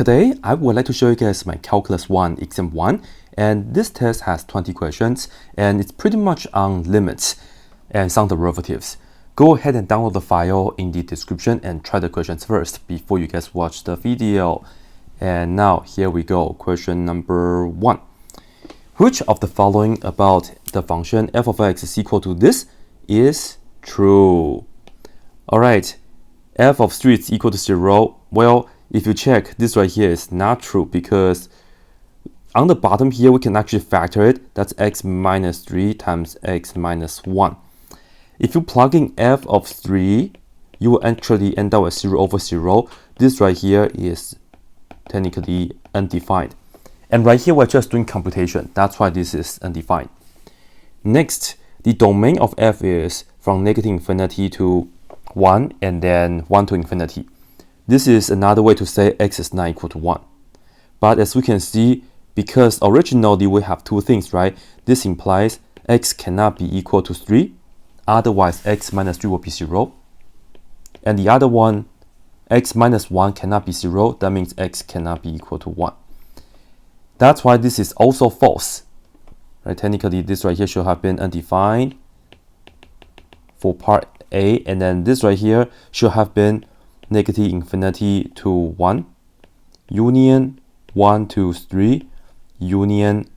Today, I would like to show you guys my Calculus 1 Exam 1, and this test has 20 questions, and it's pretty much on limits and some derivatives. Go ahead and download the file in the description and try the questions first before you guys watch the video. And now, here we go. Question number 1. Which of the following about the function f of x is equal to this is true? Alright, f of 3 is equal to 0. Well, if you check, this right here is not true because on the bottom here, we can actually factor it. That's x minus 3 times x minus 1. If you plug in f of 3, you will actually end up with 0 over 0. This right here is technically undefined. And right here, we're just doing computation. That's why this is undefined. Next, the domain of f is from negative infinity to 1 and then 1 to infinity. This is another way to say x is not equal to 1. But as we can see, because originally we have two things, right? This implies x cannot be equal to 3. Otherwise, x minus 3 will be 0. And the other one, x minus 1 cannot be 0. That means x cannot be equal to 1. That's why this is also false. Right? Technically, this right here should have been undefined for part A. And then this right here should have been negative infinity to 1, union 1 to 3, union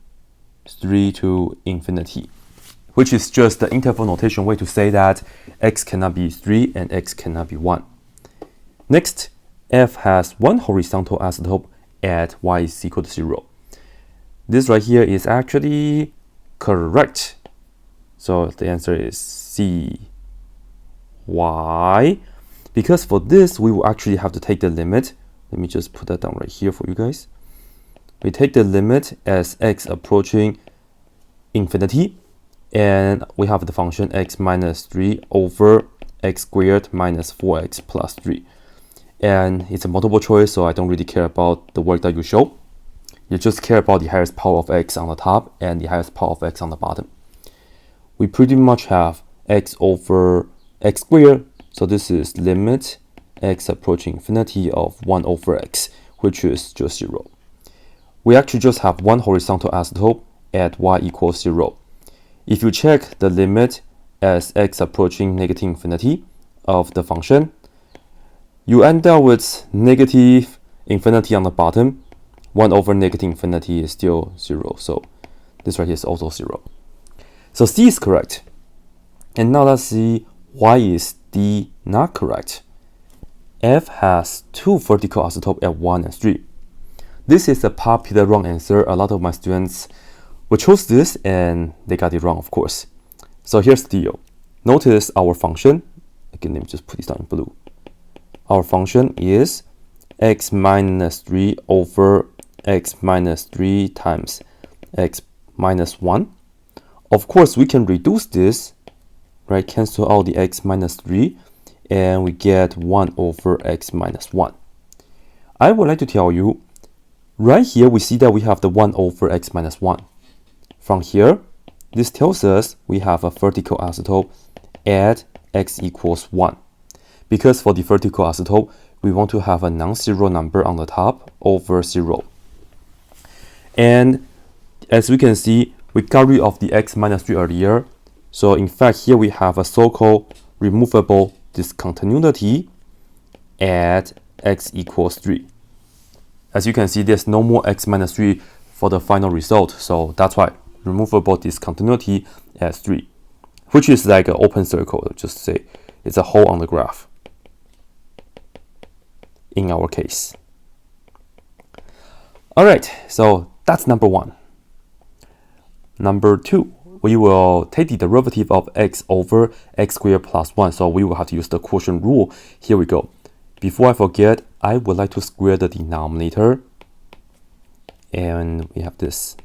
3 to infinity, which is just the interval notation way to say that x cannot be 3 and x cannot be 1. Next, f has one horizontal asymptote at y is equal to 0. This right here is actually correct. So the answer is C. Why? Because for this, we will actually have to take the limit. Let me just put that down right here for you guys. We take the limit as x approaching infinity, and we have the function x minus 3 over x squared minus 4x plus 3. And it's a multiple choice, so I don't really care about the work that you show. You just care about the highest power of x on the top and the highest power of x on the bottom. We pretty much have x over x squared. So this is limit x approaching infinity of 1 over x, which is just 0. We actually just have one horizontal asymptote at y equals 0. If you check the limit as x approaching negative infinity of the function, you end up with negative infinity on the bottom. 1 over negative infinity is still 0. So this right here is also 0. So C is correct. And now let's see why is D not correct. F has two vertical asymptotes at 1 and 3. This is a popular wrong answer. A lot of my students will choose this and they got it wrong, of course. So here's the deal. Notice our function. Again, let me just put this down in blue. Our function is x minus 3 over x minus 3 times x minus 1. Of course, we can reduce this, right? Cancel out the x minus 3, and we get 1 over x minus 1. I would like to tell you, right here, we see that we have the 1 over x minus 1. From here, this tells us we have a vertical asymptote at x equals 1. Because for the vertical asymptote, we want to have a non-zero number on the top over 0. And as we can see, we got rid of the x minus 3 earlier. So in fact, here we have a so-called removable discontinuity at x equals 3. As you can see, there's no more x minus 3 for the final result. So that's why removable discontinuity at 3, which is like an open circle. Just say it's a hole on the graph in our case. All right, so that's number 1. Number 2, we will take the derivative of x over x squared plus 1. So we will have to use the quotient rule. Here we go. Before I forget, I would like to square the denominator. And we have this.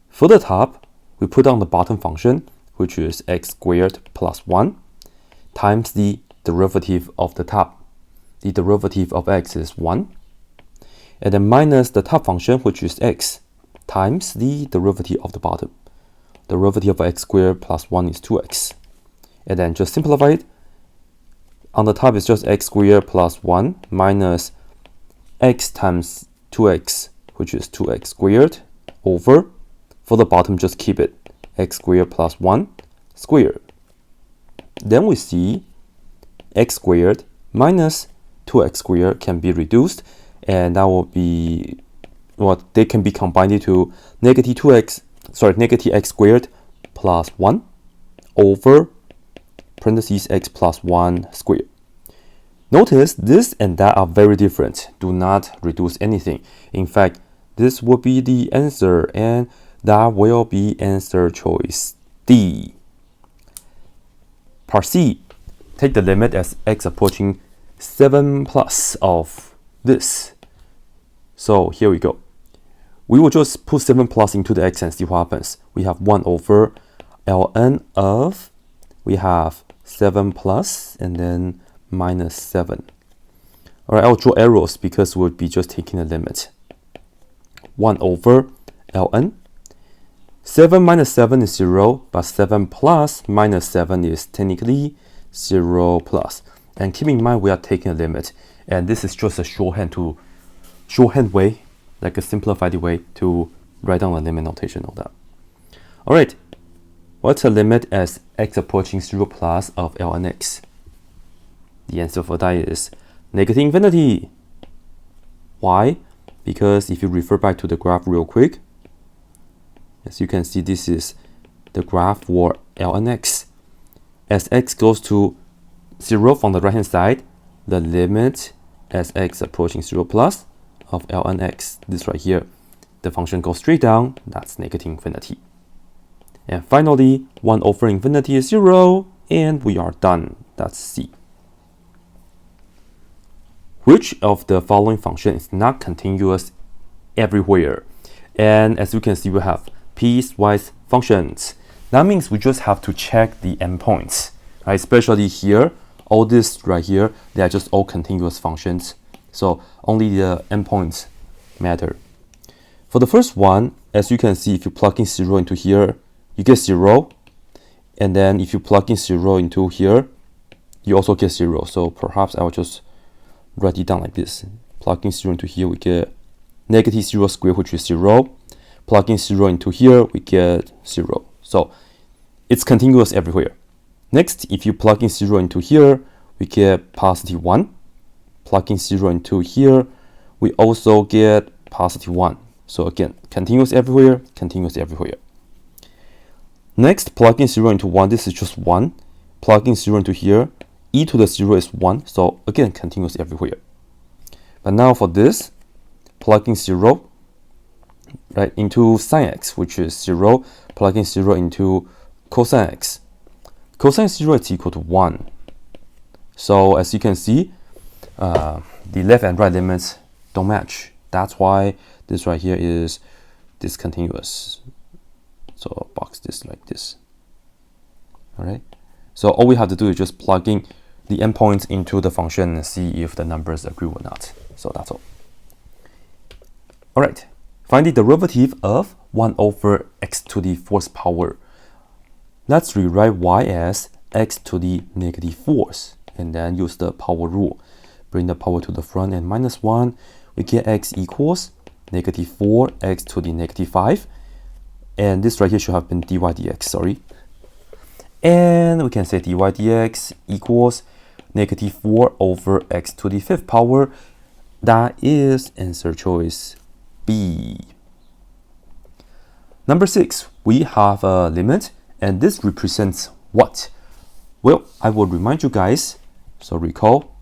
For the top, we put on the bottom function, which is x squared plus 1 times the derivative of the top. The derivative of x is 1. And then minus the top function, which is x, times the derivative of the bottom. Derivative of x squared plus 1 is 2x. And then just simplify it. On the top is just x squared plus 1 minus x times 2x, which is 2x squared, over, for the bottom, just keep it, x squared plus 1 squared. Then we see x squared minus 2x squared can be reduced, and that will be, well, they can be combined into negative x squared plus 1 over parentheses x plus 1 squared. Notice this and that are very different. Do not reduce anything. In fact, this will be the answer, and that will be answer choice D. Part C. Take the limit as x approaching 7 plus of this. So here we go. We will just put 7 plus into the x and see what happens. We have 1 over ln of, we have 7 plus and then minus 7. Alright, I'll draw arrows because we'll be just taking the limit. 1 over ln. 7 minus 7 is 0, but 7 plus minus 7 is technically 0 plus. And keep in mind we are taking a limit, and this is just a shorthand way, like a simplified way to write down a limit notation of that. Alright, what's a limit as x approaching 0 plus of ln x? The answer for that is negative infinity. Why? Because if you refer back to the graph real quick, as you can see, this is the graph for ln x. As x goes to 0 from the right hand side, the limit as x approaching 0 plus of ln x, this right here, the function goes straight down, that's negative infinity. And finally, 1 over infinity is 0, and we are done. That's C. Which of the following function is not continuous everywhere? And as you can see, we have piecewise functions. That means we just have to check the endpoints, right? Especially here, all this right here, they are just all continuous functions. So only the endpoints matter. For the first one, as you can see, if you plug in 0 into here, you get 0. And then if you plug in 0 into here, you also get 0. So perhaps I will just write it down like this. Plugging 0 into here, we get negative 0 squared, which is 0. Plugging 0 into here, we get 0. So it's continuous everywhere. Next, if you plug in 0 into here, we get positive 1. Plugging 0 into here, we also get positive 1. So again, continuous everywhere, continuous everywhere. Next, plugging 0 into 1, this is just 1. Plugging 0 into here, e to the 0 is 1. So again, continuous everywhere. But now for this, plugging 0 right into sine x, which is 0, plugging 0 into cosine x. Cosine 0 is equal to 1. So as you can see, the left and right limits don't match. That's why this right here is discontinuous. So I'll box this like this. Alright. So all we have to do is just plug in the endpoints into the function and see if the numbers agree or not. So that's all. Alright. Find the derivative of 1 over x to the 4th power. Let's rewrite y as x to the negative 4th and then use the power rule. Bring the power to the front and minus 1. We get x equals negative 4 x to the negative 5. And this right here should have been dy dx, sorry. And we can say dy dx equals negative 4 over x to the 5th power. That is answer choice B. Number 6, we have a limit, and this represents what? Well, I will remind you guys, so recall,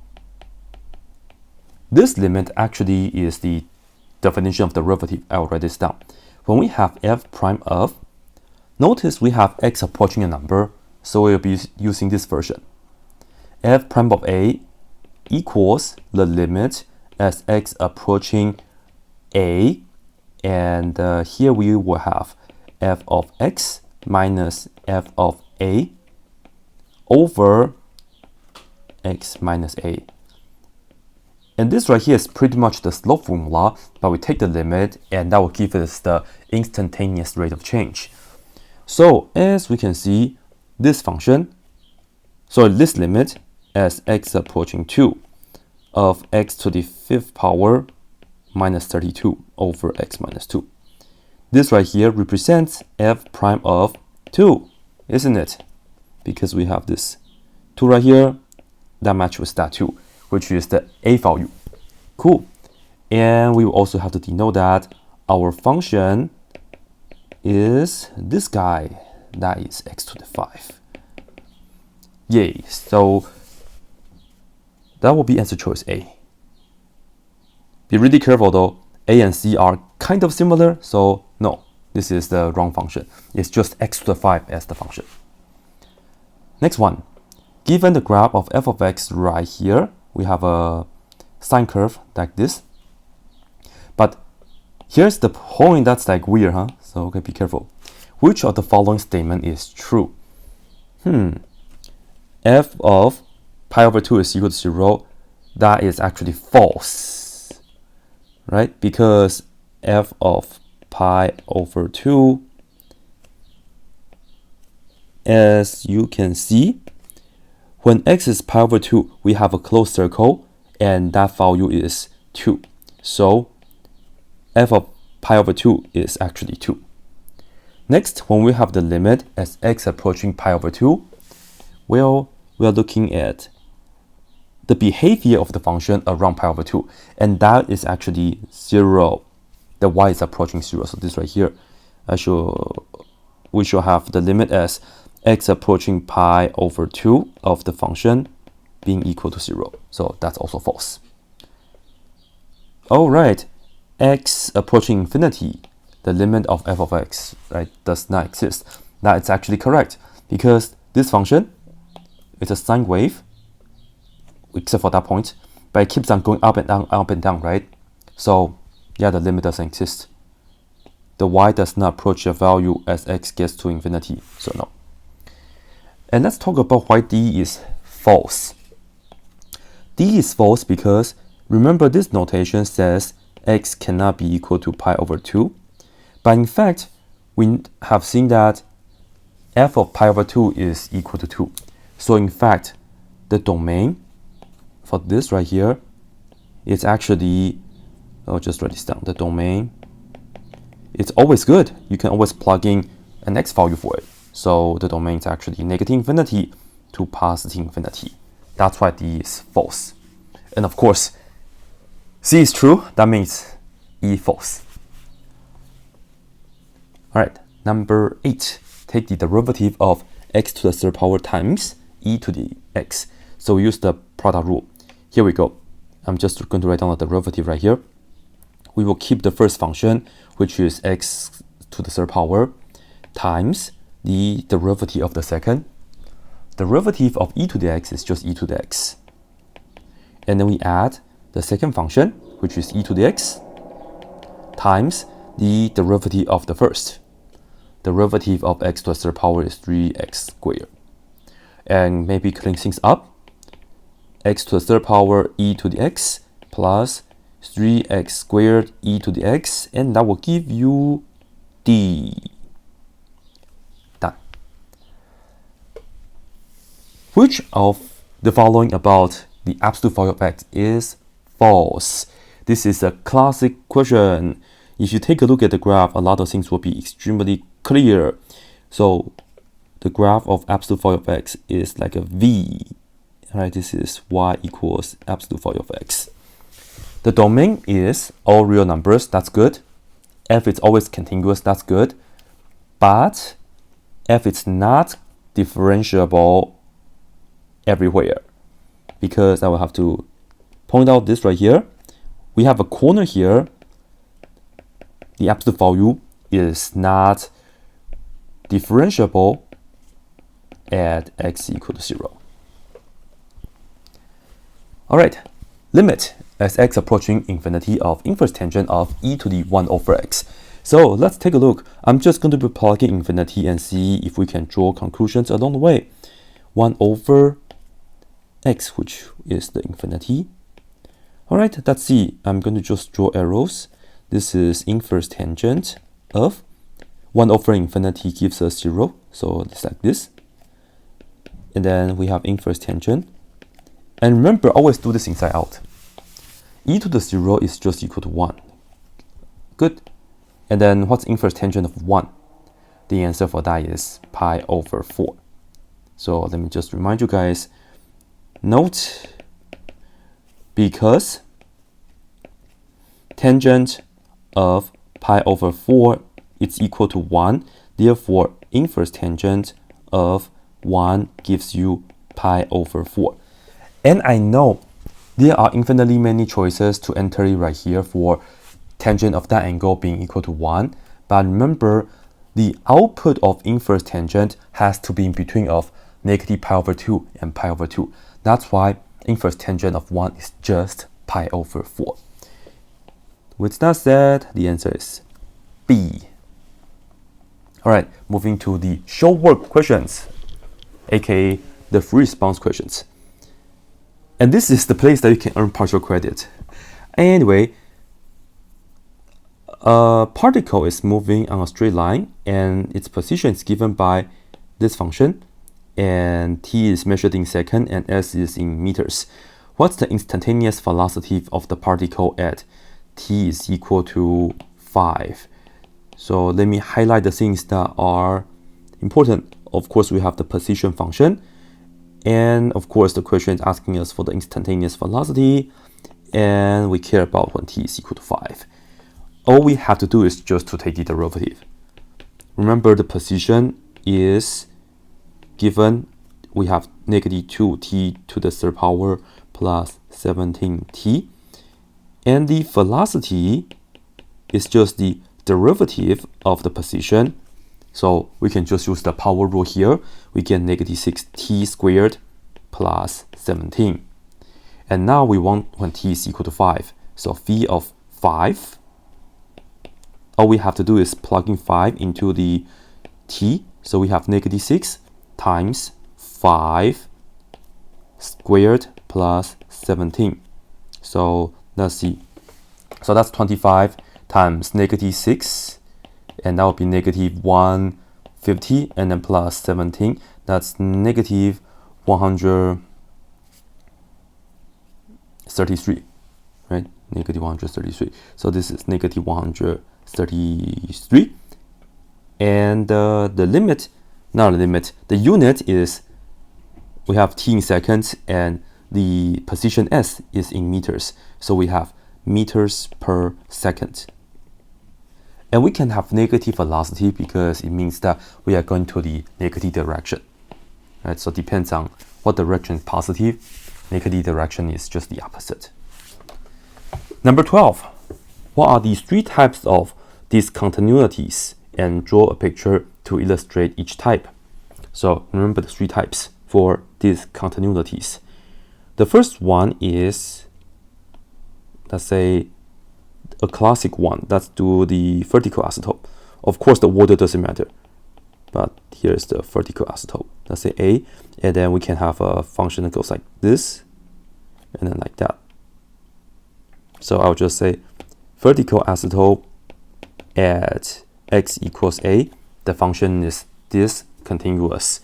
this limit actually is the definition of derivative. I'll write this down. When we have f prime of, notice we have x approaching a number, so we'll be using this version. F prime of a equals the limit as x approaching a, and here we will have f of x minus f of a over x minus a. And this right here is pretty much the slope formula, but we take the limit and that will give us the instantaneous rate of change. So as we can see, this function, so this limit as x approaching 2 of x to the 5th power minus 32 over x minus 2. This right here represents f prime of 2, isn't it? Because we have this 2 right here that matches with that 2, which is the a value. Cool. And we will also have to denote that our function is this guy, that is x to the 5. Yay. So that will be answer choice A. Be really careful though. A and C are kind of similar, so no, this is the wrong function. It's just x to the 5 as the function. Next one. Given the graph of f of x right here, we have a sine curve like this. But here's the point that's like weird, huh? So okay, be careful. Which of the following statement is true? F of pi over 2 is equal to 0. That is actually false, right? Because f of pi over 2, as you can see, when x is pi over 2, we have a closed circle, and that value is 2. So f of pi over 2 is actually 2. Next, when we have the limit as x approaching pi over 2, well, we are looking at the behavior of the function around pi over 2, and that is actually 0. The y is approaching 0, so this right here, we should have the limit as x approaching pi over 2 of the function being equal to 0. So that's also false. All right, x approaching infinity, the limit of f of x, right, does not exist. That is actually correct, because this function is a sine wave, except for that point, but it keeps on going up and down, right? So yeah, the limit doesn't exist. The y does not approach a value as x gets to infinity, so no. And let's talk about why D is false. D is false because remember this notation says x cannot be equal to pi over 2. But in fact, we have seen that f of pi over 2 is equal to 2. So in fact, the domain for this right here is actually, I'll just write this down, the domain, it's always good. You can always plug in an x value for it. So the domain is actually negative infinity to positive infinity. That's why D is false. And of course, C is true, that means E false. Alright, number 8. Take the derivative of x to the third power times e to the x. So we use the product rule. Here we go. I'm just going to write down the derivative right here. We will keep the first function, which is x to the third power, times the derivative of the second. Derivative of e to the x is just e to the x. And then we add the second function, which is e to the x, times the derivative of the first. Derivative of x to the third power is 3x squared. And maybe clean things up. X to the third power e to the x plus 3x squared e to the x, and that will give you D. Done. Which of the following about the absolute value of x is false? This is a classic question. If you take a look at the graph, a lot of things will be extremely clear. So the graph of absolute value of x is like a V. Right, this is y equals absolute value of x. The domain is all real numbers, that's good. F is always continuous, that's good. But f is not differentiable everywhere, because I will have to point out this right here. We have a corner here. The absolute value is not differentiable at x equal to 0. Alright, limit as x approaching infinity of inverse tangent of e to the 1 over x. So let's take a look. I'm just going to be plugging infinity and see if we can draw conclusions along the way. 1 over x, which is the infinity. Alright, let's see. I'm going to just draw arrows. This is inverse tangent of 1 over infinity gives us 0. So it's like this. And then we have inverse tangent. And remember, always do this inside out. e to the 0 is just equal to 1. Good. And then what's inverse tangent of 1? The answer for that is pi over 4. So let me just remind you guys, note, because tangent of pi over 4 is equal to 1, therefore inverse tangent of 1 gives you pi over 4. And I know there are infinitely many choices to enter it right here for tangent of that angle being equal to 1, but remember, the output of inverse tangent has to be in between of negative pi over 2 and pi over 2. That's why inverse tangent of 1 is just pi over 4. With that said, the answer is B. Alright, moving to the show work questions, aka the free response questions. And this is the place that you can earn partial credit. Anyway, a particle is moving on a straight line and its position is given by this function, and t is measured in seconds and s is in meters. What's the instantaneous velocity of the particle at t is equal to 5? So let me highlight the things that are important. Of course, we have the position function, and of course the question is asking us for the instantaneous velocity, and we care about when t is equal to 5. All we have to do is just to take the derivative. Remember, the position is given, we have negative 2t to the third power plus 17t, and the velocity is just the derivative of the position. So we can just use the power rule here. We get negative 6t squared plus 17. And now we want when t is equal to 5. So v of 5, all we have to do is plug in 5 into the t. So we have negative 6 times 5 squared plus 17. So let's see. So that's 25 times negative 6, and that would be negative 150, and then plus 17. That's negative 133, right? Negative 133. So this is negative 133. And the limit, not the limit, the unit is, we have t in seconds and the position s is in meters. So we have meters per second. And we can have negative velocity because it means that we are going to the negative direction. Right? So it depends on what direction is positive. Negative direction is just the opposite. Number 12. What are these 3 types of discontinuities? And draw a picture to illustrate each type. So remember the 3 types for discontinuities. The first one is, let's say, a classic one. Let's do the vertical asymptote. Of course, the order doesn't matter, but here's the vertical asymptote. Let's say a, and then we can have a function that goes like this, and then like that. So I'll just say vertical asymptote at x equals a. The function is discontinuous.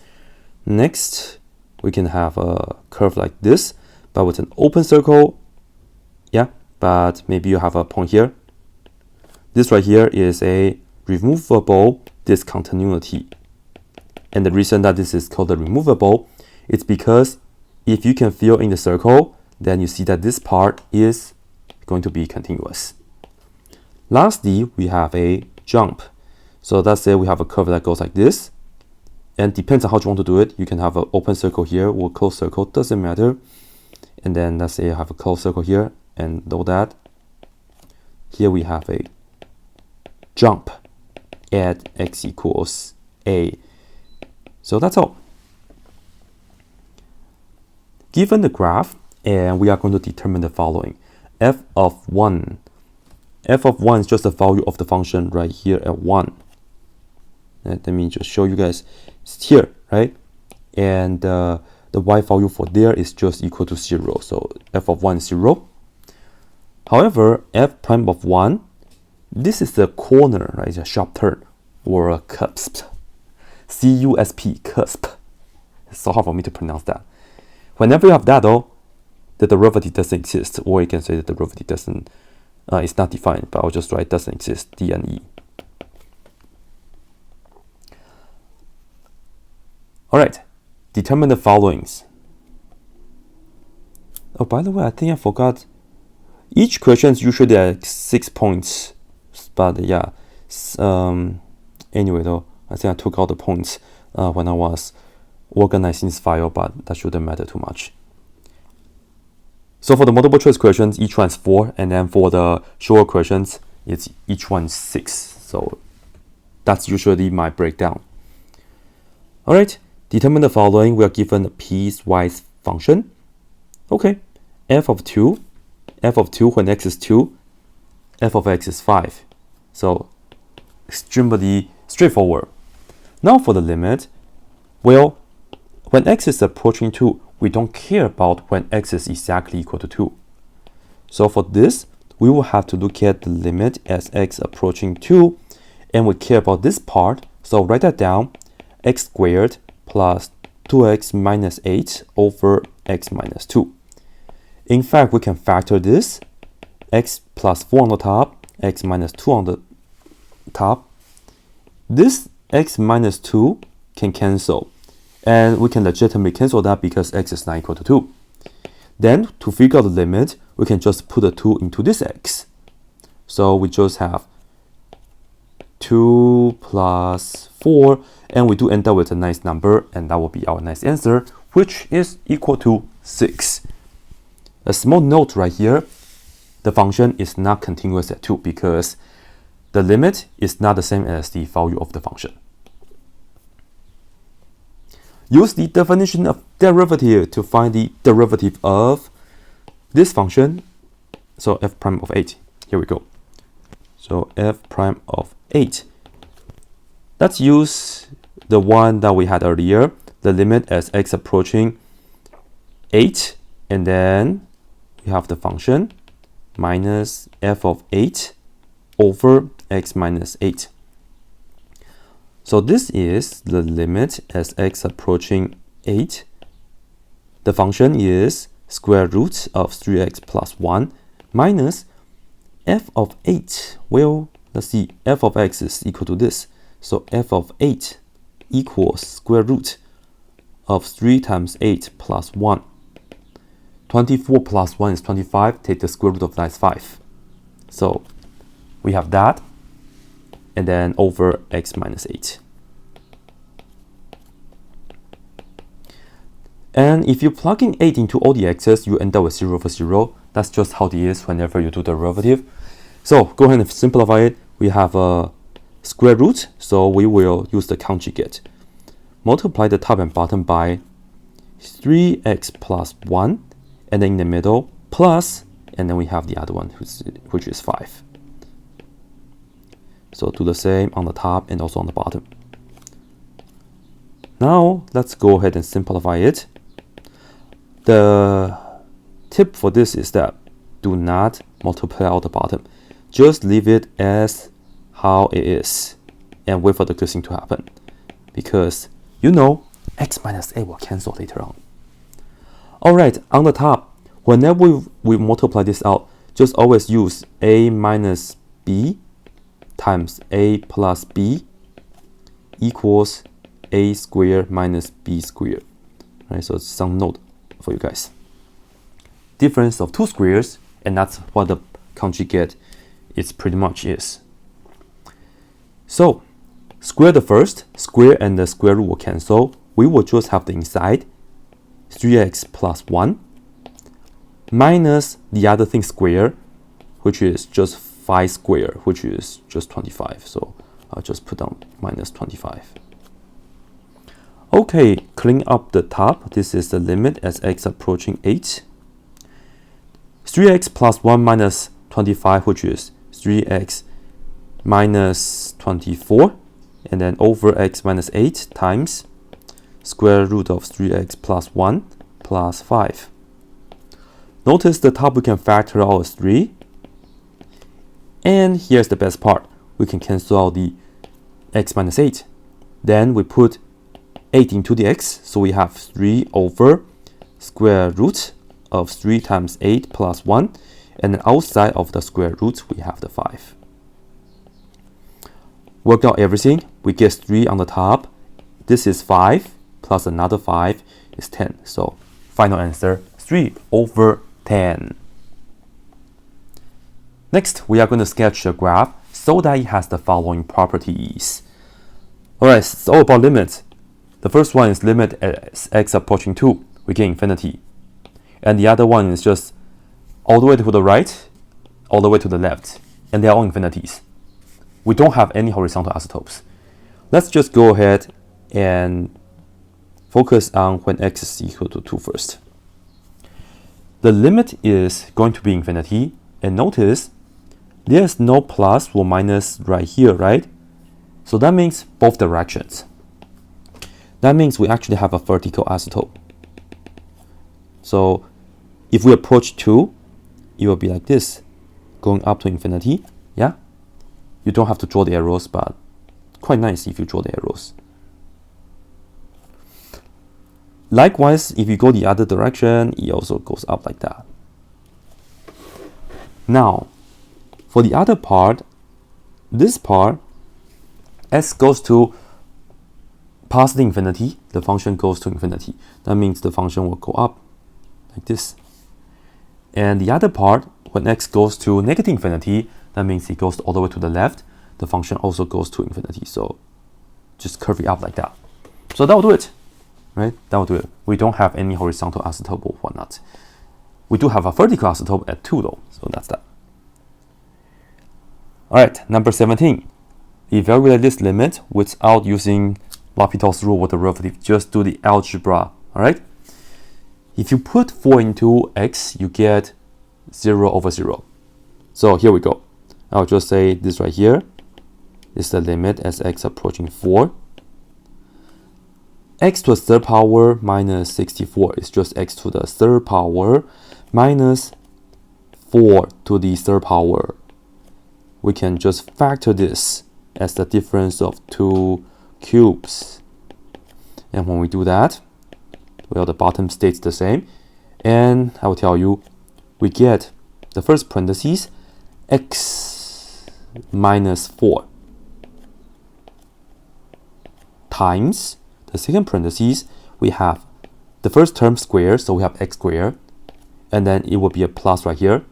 Next, we can have a curve like this, but with an open circle. Yeah, but maybe you have a point here. This right here is a removable discontinuity. And the reason that this is called a removable is because if you can fill in the circle, then you see that this part is going to be continuous. Lastly, we have a jump. So let's say we have a curve that goes like this, and depends on how you want to do it. You can have an open circle here or closed circle, doesn't matter. And then let's say I have a closed circle here, and know that here we have a jump at x equals a. So that's all. Given the graph, and we are going to determine the following. F of 1. F of 1 is just the value of the function right here at 1. Let me just show you guys. It's here, right? And the y value for there is just equal to 0. So f of 1 is 0. However, f prime of 1, this is the corner, right? It's a sharp turn, or a cusp. C-U-S-P, cusp. It's so hard for me to pronounce that. Whenever you have that though, the derivative doesn't exist, or you can say the derivative doesn't, it's not defined, but I'll just write doesn't exist, D and E. All right, determine the followings. Oh, by the way, I think I forgot. Each question is usually at 6 points, but yeah. Anyway, though, I think I took out the points when I was organizing this file, but that shouldn't matter too much. So for the multiple choice questions, each one is 4, and then for the short questions, it's each one is 6. So that's usually my breakdown. All right, determine the following. We are given a piecewise function. Okay, f of 2 when x is 2, f of x is 5. So extremely straightforward. Now for the limit, well, when x is approaching 2, we don't care about when x is exactly equal to 2. So for this, we will have to look at the limit as x approaching 2, and we care about this part. So write that down, x squared plus 2x minus 8 over x minus 2. In fact, we can factor this, x plus 4 on the top, x minus 2 on the top. This x minus 2 can cancel, and we can legitimately cancel that because x is not equal to 2. Then, to figure out the limit, we can just put a 2 into this x. So we just have 2 plus 4, and we do end up with a nice number, and that will be our nice answer, which is equal to 6. A small note right here, the function is not continuous at 2 because the limit is not the same as the value of the function. Use the definition of derivative to find the derivative of this function. So f prime of 8. Here we go. So f prime of 8. Let's use the one that we had earlier, the limit as x approaching 8, and then we have the function minus f of 8 over x minus 8. So this is the limit as x approaching 8. The function is square root of 3x plus 1 minus f of 8. Well, let's see, f of x is equal to this. So f of 8 equals square root of 3 times 8 plus 1. 24 plus 1 is 25. Take the square root of that is 5. So we have that, and then over x minus 8. And if you plug in 8 into all the x's, you end up with 0 over 0. That's just how it is whenever you do the derivative. So go ahead and simplify it. We have a square root, so we will use the conjugate. Multiply the top and bottom by 3x plus 1, and then in the middle, plus, and then we have the other one, which is 5. So do the same on the top and also on the bottom. Now, let's go ahead and simplify it. The tip for this is that do not multiply out the bottom. Just leave it as how it is and wait for the good thing to happen. Because, you know, x minus 8 will cancel later on. Alright, on the top, whenever we multiply this out, just always use a minus b times a plus b equals a squared minus b squared. Right, so it's some note for you guys. Difference of two squares, and that's what the conjugate is pretty much is. So, square the first, square and the square root will cancel. We will just have the inside, 3x plus 1, minus the other thing square, which is just 5 squared, which is just 25. So I'll just put down minus 25. Okay, clean up the top. This is the limit as x approaching 8. 3x plus 1 minus 25, which is 3x minus 24, and then over x minus 8 times square root of 3x plus 1 plus 5. Notice the top we can factor out as 3. And here's the best part. We can cancel out the x minus 8. Then we put 8 into the x, so we have 3 over square root of 3 times 8 plus 1. And then outside of the square root, we have the 5. Work out everything. We get 3 on the top. This is 5 plus another 5 is 10. So final answer, 3/10. Next, we are going to sketch a graph so that it has the following properties. Alright, it's all about limits. The first one is limit as x approaching 2, we get infinity. And the other one is just all the way to the right, all the way to the left. And they are all infinities. We don't have any horizontal asymptotes. Let's just go ahead and focus on when x is equal to 2 first. The limit is going to be infinity. And notice, there's no plus or minus right here, right? So that means both directions. That means we actually have a vertical asymptote. So if we approach 2, it will be like this, going up to infinity. Yeah? You don't have to draw the arrows, but quite nice if you draw the arrows. Likewise, if you go the other direction, it also goes up like that. Now, for the other part, this part, s goes to past infinity, the function goes to infinity. That means the function will go up like this. And the other part, when x goes to negative infinity, that means it goes all the way to the left. The function also goes to infinity. So just curve it up like that. So that will do it, right? That will do it. We don't have any horizontal asymptote or whatnot. We do have a vertical asymptote at 2 though, so that's that. Alright, number 17. Evaluate this limit without using L'Hopital's rule or derivative. Just do the algebra, alright? If you put 4 into x, you get 0/0. So here we go. I'll just say this right here is the limit as x approaching 4. X to the third power minus 64 is just x to the third power minus 4 to the third power. We can just factor this as the difference of 2 cubes. And when we do that, well, the bottom stays the same. And I will tell you, we get the first parentheses, x minus 4 times the second parentheses, we have the first term squared, so we have x squared, and then it will be a plus right here.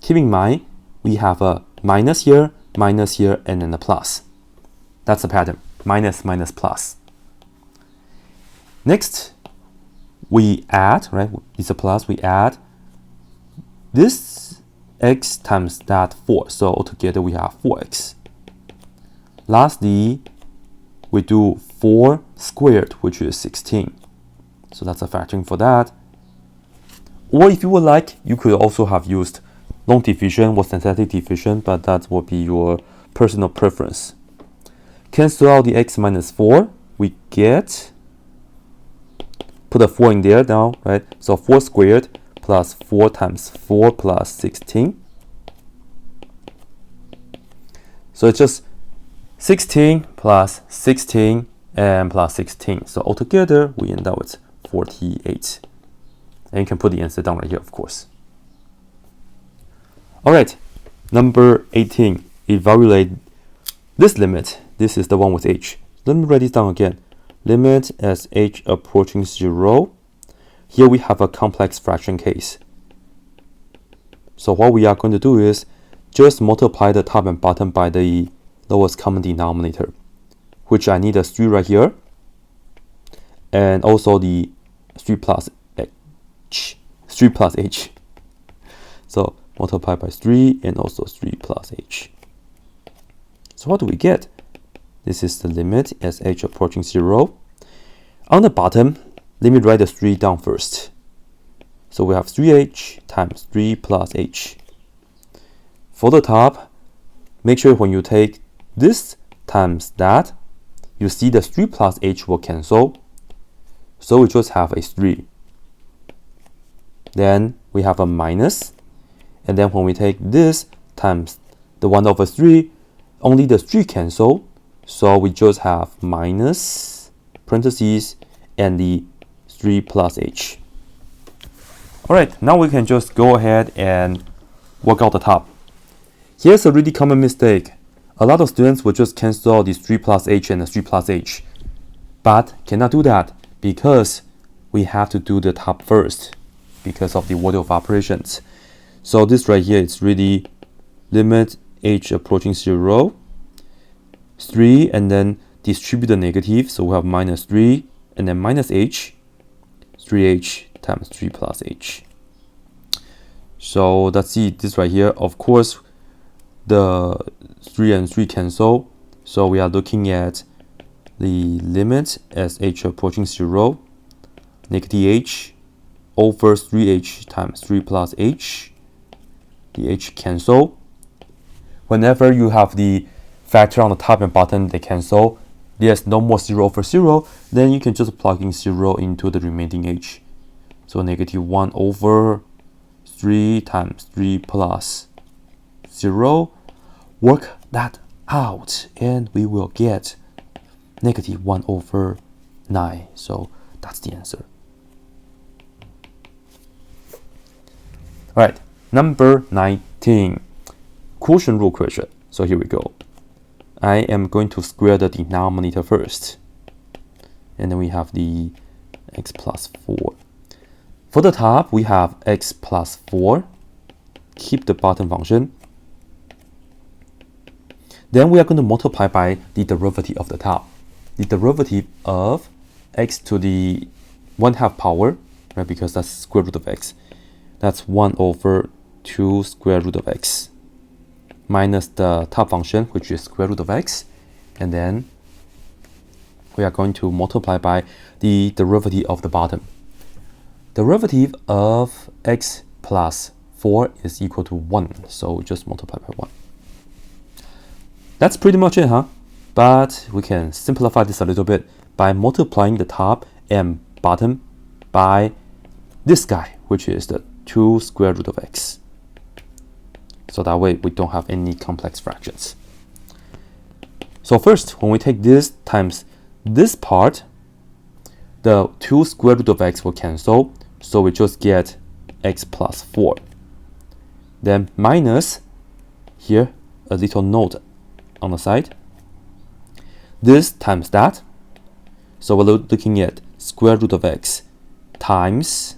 Keep in mind, we have a minus here, and then a plus. That's the pattern, minus, minus, plus. Next, we add, right, it's a plus, we add this x times that 4, so altogether we have 4x. Lastly, we do 4 squared, which is 16. So that's a factoring for that. Or if you would like, you could also have used long division or synthetic division, but that will be your personal preference. Cancel out the x minus 4, we get, put a 4 in there now, right? So 4 squared plus 4 times 4 plus 16. So it's just 16 plus 16 and plus 16. So altogether, we end up with 48. And you can put the answer down right here, of course. Alright, number 18. Evaluate this limit. This is the one with h. Let me write this down again. Limit as h approaching 0. Here we have a complex fraction case. So what we are going to do is just multiply the top and bottom by the lowest common denominator, which I need a 3 right here, and also the 3 plus h. 3 plus h. So multiply by 3 and also 3 plus h. So what do we get? This is the limit as h approaching 0. On the bottom, let me write the 3 down first. So we have 3h times 3 plus h. For the top, make sure when you take this times that, you see the 3 plus h will cancel. So we just have a 3. Then we have a minus. And then when we take this times the 1/3, only the 3 cancel. So we just have minus parentheses and the 3 plus h. Alright, now we can just go ahead and work out the top. Here's a really common mistake. A lot of students will just cancel this 3 plus h and the 3 plus h. But cannot do that because we have to do the top first because of the order of operations. So this right here is really limit h approaching 0, 3, and then distribute the negative. So we have minus 3 and then minus h, 3h times 3 plus h. So let's see this right here. Of course, the 3 and 3 cancel. So we are looking at the limit as h approaching 0, negative h over 3h times 3 plus h. The h cancel. Whenever you have the factor on the top and bottom, they cancel. There's no more 0 over 0. Then you can just plug in 0 into the remaining h. So negative 1 over 3 times 3 plus 0. Work that out and we will get negative 1 over 9. So that's the answer. Alright, number 19. Quotient rule question. So here we go. I am going to square the denominator first. And then we have the x plus 4. For the top, we have x plus 4. Keep the bottom function. Then we are going to multiply by the derivative of the top. The derivative of x to the 1/2 power, right? Because that's square root of x. That's 1 over 2 square root of x minus the top function, which is square root of x. And then we are going to multiply by the derivative of the bottom. Derivative of x plus 4 is equal to 1. So just multiply by 1. That's pretty much it, huh? But we can simplify this a little bit by multiplying the top and bottom by this guy, which is the 2 square root of x. So that way we don't have any complex fractions. So first, when we take this times this part, the 2 square root of x will cancel. So we just get x plus 4. Then minus, here, a little note on the side. This times that. So we're looking at square root of x times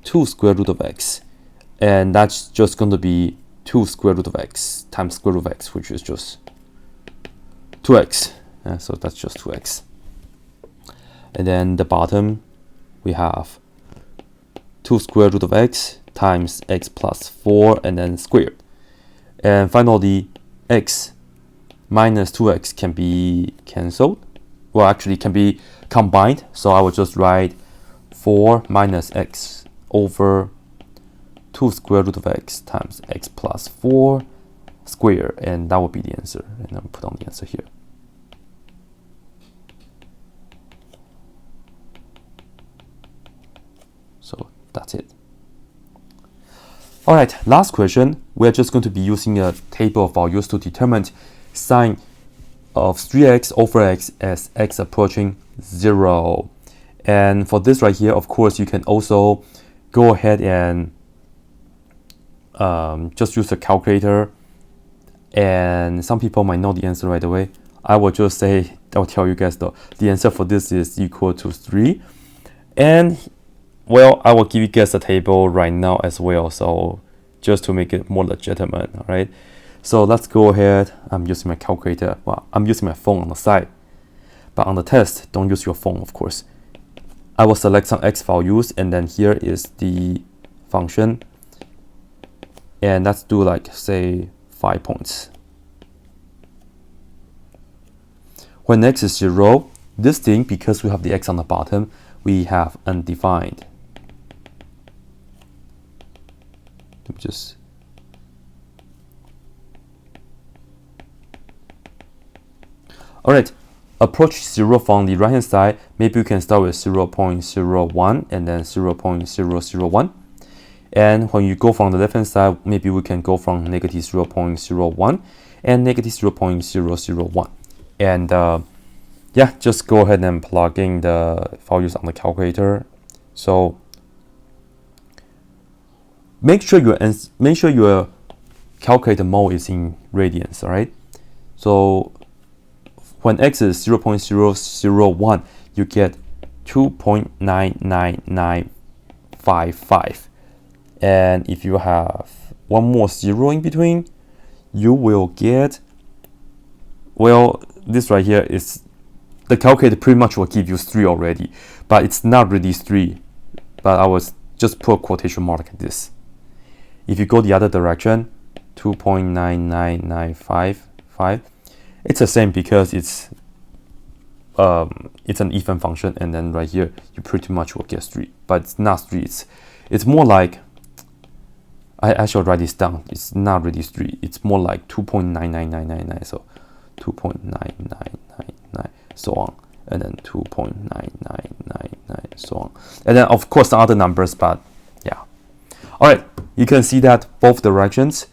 2 square root of x. And that's just going to be 2 square root of x times square root of x, which is just 2x. So that's just 2x. And then the bottom, we have 2 square root of x times x plus 4 and then squared. And finally, x minus 2x can be cancelled. Well, actually can be combined. So I will just write 4 minus x over 2 square root of x times x plus 4 square. And that will be the answer. And I'll put on the answer here. So that's it. Alright, last question. We're just going to be using a table of values to determine sine of 3x over x as x approaching 0. And for this right here, of course, you can also go ahead and just use a calculator. And some people might know the answer right away. I will just say, I'll tell you guys though, the answer for this is equal to 3. And well, I will give you guys a table right now as well, so just to make it more legitimate, all right? So let's go ahead. I'm using my calculator. Well, I'm using my phone on the side. But on the test, don't use your phone, of course. I will select some x values, and then here is the function. And let's do like, say, 5 points. When x is 0, this thing, because we have the x on the bottom, we have undefined. Just alright, approach 0 from the right hand side. Maybe we can start with 0.01 and then 0.001. And when you go from the left hand side, maybe we can go from negative 0.01 and negative 0.001. And yeah, just go ahead and plug in the values on the calculator. So make sure your calculated mode is in radians, all right? So when x is 0.001, you get 2.99955. And if you have one more zero in between, you will get, well, this right here is, the calculator pretty much will give you 3 already, but it's not really 3. But I was just put a quotation mark like this. If you go the other direction, 2.99955, it's the same because it's an even function, and then right here you pretty much will get 3, but it's not 3. It's more like, I should write this down. It's not really 3. It's more like 2.99999. So 2.9999, so on, and then 2.9999, so on, and then of course the other numbers. But yeah, all right. You can see that both directions,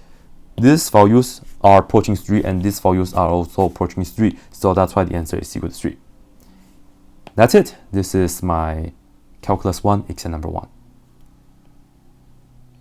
these values are approaching 3, and these values are also approaching 3. So that's why the answer is equal to 3. That's it. This is my Calculus 1 exam number 1.